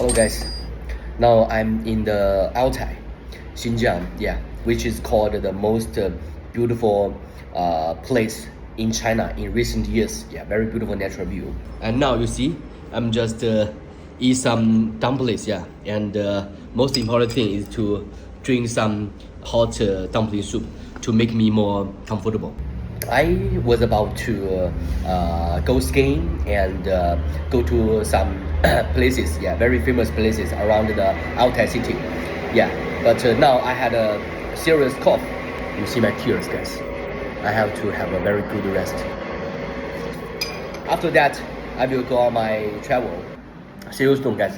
Hello guys, now I'm in the Altay Xinjiang, which is called the most beautiful place in China in recent years. Very beautiful natural view. And now you see, I'm just eat some dumplings, and most important thing is to drink some hot dumpling soup to make me more comfortable. I was about to go skiing and go to some places, very famous places around the Altay city. But now I had a serious cough. You see my tears, guys. I have to have a very good rest. After that, I will go on my travel. See you soon, guys.